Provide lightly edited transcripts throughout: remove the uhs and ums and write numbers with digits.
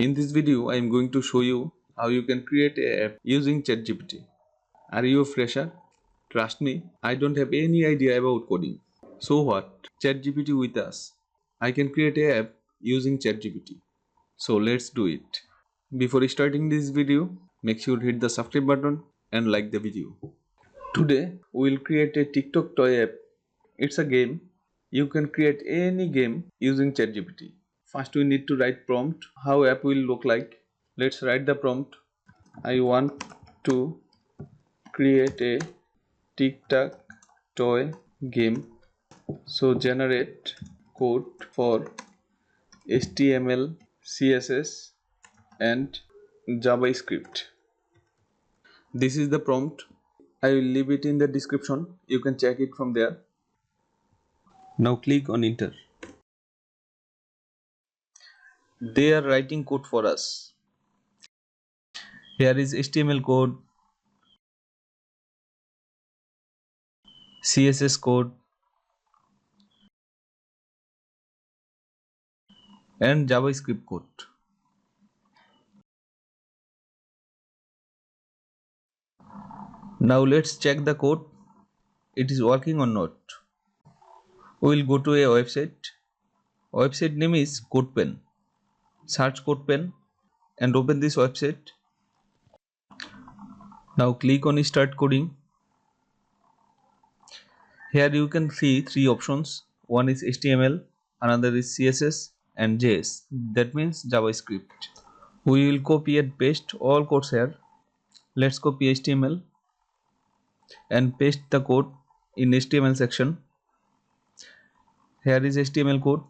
In this video, I am going to show you how you can create an app using ChatGPT. Are you a fresher? Trust me, I don't have any idea about coding. So what? ChatGPT with us. I can create an app using ChatGPT. So let's do it. Before starting this video, make sure to hit the subscribe button and like the video. Today, we will create a TikTok toy app. It's a game. You can create any game using ChatGPT. First we need to write prompt how app will look like. Let's write the prompt. I want to create a TikTok toy game. So generate code for HTML, CSS and JavaScript. This is the prompt. I will leave it in the description. You can check it from there. Now click on enter. They are writing code for us. Here is HTML code, CSS code and JavaScript code. Now let's check the code. It is working or not. We will go to a website. Website name is CodePen. Search CodePen and open this website. Now click on start coding. Here you can see three options. One is HTML, another is CSS and JS. That means JavaScript. We will copy and paste all codes here. Let's copy HTML and paste the code in HTML section. Here is HTML code.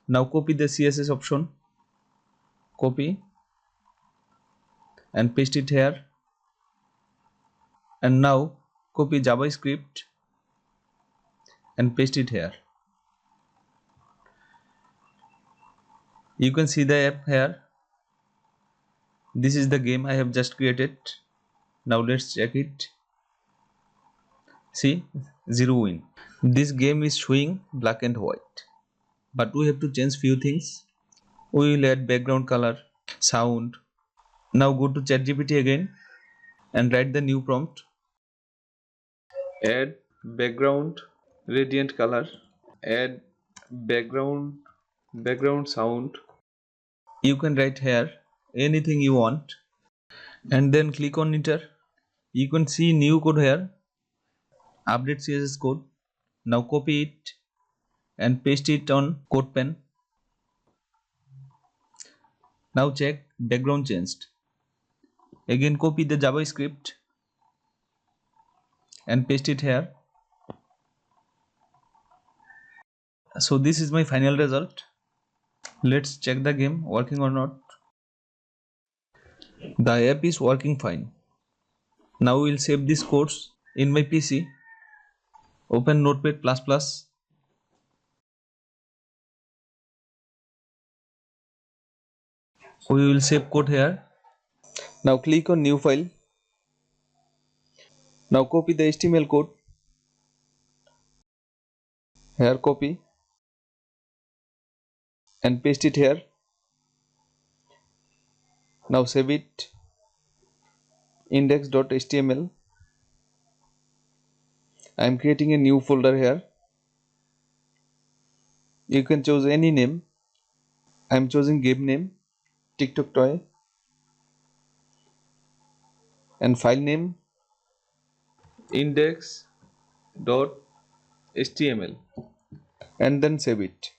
Now copy the CSS option. Copy and paste it here. And now copy JavaScript and paste it here. You can see the app here. This is the game I have just created. Now let's check it. See, 0 win. This game is showing black and white, but we have to change few things. We will add background color, sound. Now go to ChatGPT again and write the new prompt. Add background radiant color, add background sound. You can write here anything you want and then click on enter. You can see new code here, update CSS code. Now copy it and paste it on CodePen. Now check background changed. Again copy the JavaScript and paste it here. So this is my final result. Let's check the game working or not. The app is working fine. Now we will save these codes in my PC. Open Notepad++. We will save code here. Now click on new file. Now copy the HTML code. Here copy and paste it here. Now save it. Index.html. I am creating a new folder here. You can choose any name. I am choosing game name TikTok toy and file name index.html and then save it.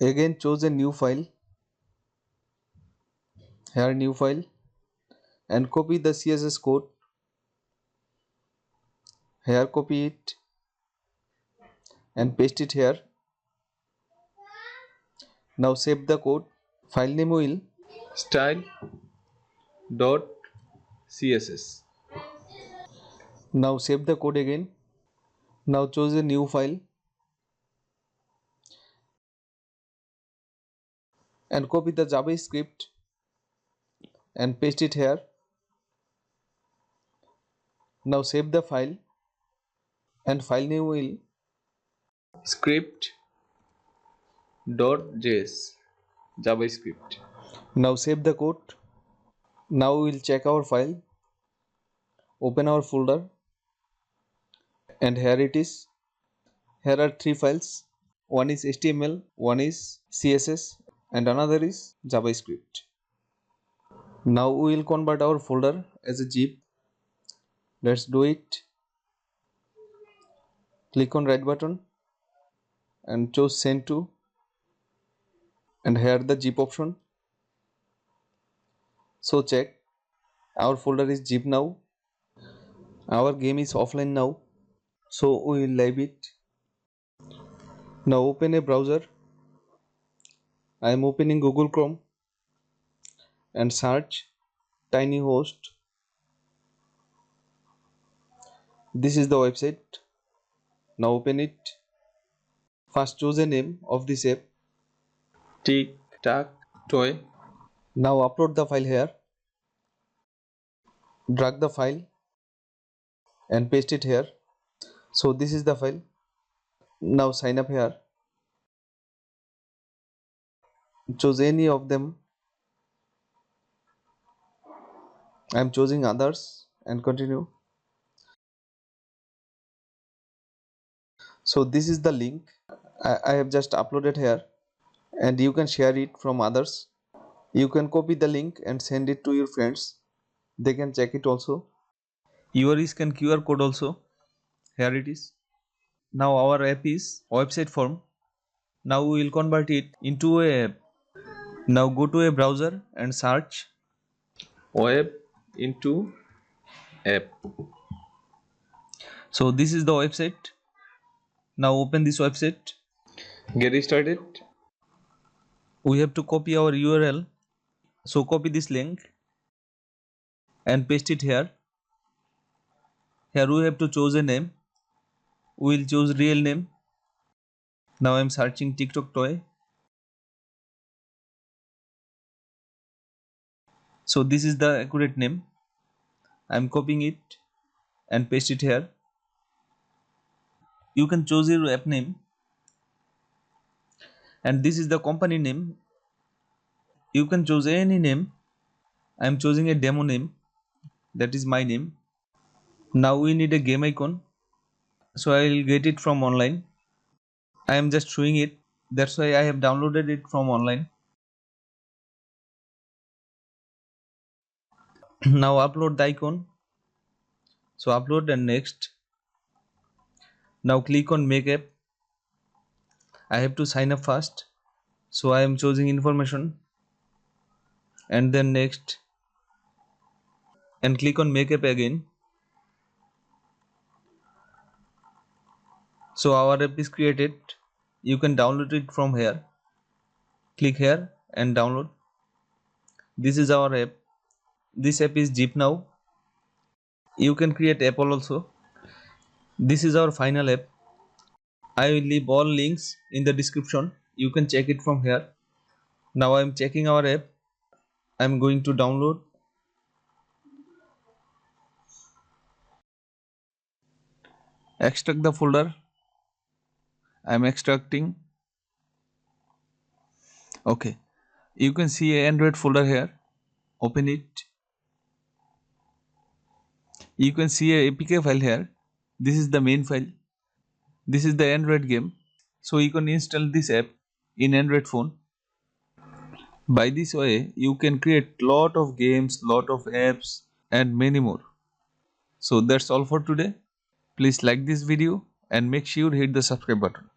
Again choose a new file. Here new file and copy the CSS code. Here copy it and paste it here. Now save the code. File name will style.css. Now save the code again. Now choose a new file and copy the JavaScript and paste it here. Now save the file and file name will script.js. JavaScript. Now save the code. Now we will check our file, open our folder, and here it is. Here are three files. One is HTML, one is CSS, and another is JavaScript. Now we will convert our folder as a zip. Let's do it. Click on right button and choose send to, and here the zip option. So check, our folder is zip now. Our game is offline now, so we will leave it. Now open a browser. I am opening Google Chrome and search tinyhost. This is the website. Now open it. First choose a name of this app. Tic tac toy. Now upload the file here. Drag the file and paste it here. So this is the file. Now sign up here. Choose any of them. I am choosing others and continue. So this is the link I have just uploaded here, and you can share it from others. You can copy the link and send it to your friends. They can check it also. Your scan QR code also. Here it is. Now our app is website form. Now we will convert it into a app. Now go to a browser and search. Web into app. So this is the website. Now open this website. Get started. We have to copy our URL. So copy this link and paste it here. Here we have to choose a name. We will choose real name. Now I am searching TikTok toy. So this is the accurate name. I am copying it and paste it here. You can choose your app name, and this is the company name. You can choose any name. I am choosing a demo name. That is my name. Now we need a game icon. So I will get it from online. I am just showing it. That's why I have downloaded it from online. Now upload the icon. So upload and next. Now click on make app. I have to sign up first. So I am choosing information and then next, and click on make app again. So our app is created. You can download it from here. Click here and download. This is our app. This app is zip now. You can create Apple also. This is our final app. I will leave all links in the description. You can check it from here. Now I am checking our app. I am going to download. Extract the folder. I am extracting. Okay. You can see a Android folder here. Open it. You can see a APK file here. This is the main file. This is the Android game. So you can install this app in Android phone. By this way, you can create lot of games, lot of apps, and many more. So that's all for today. Please like this video and make sure hit the subscribe button.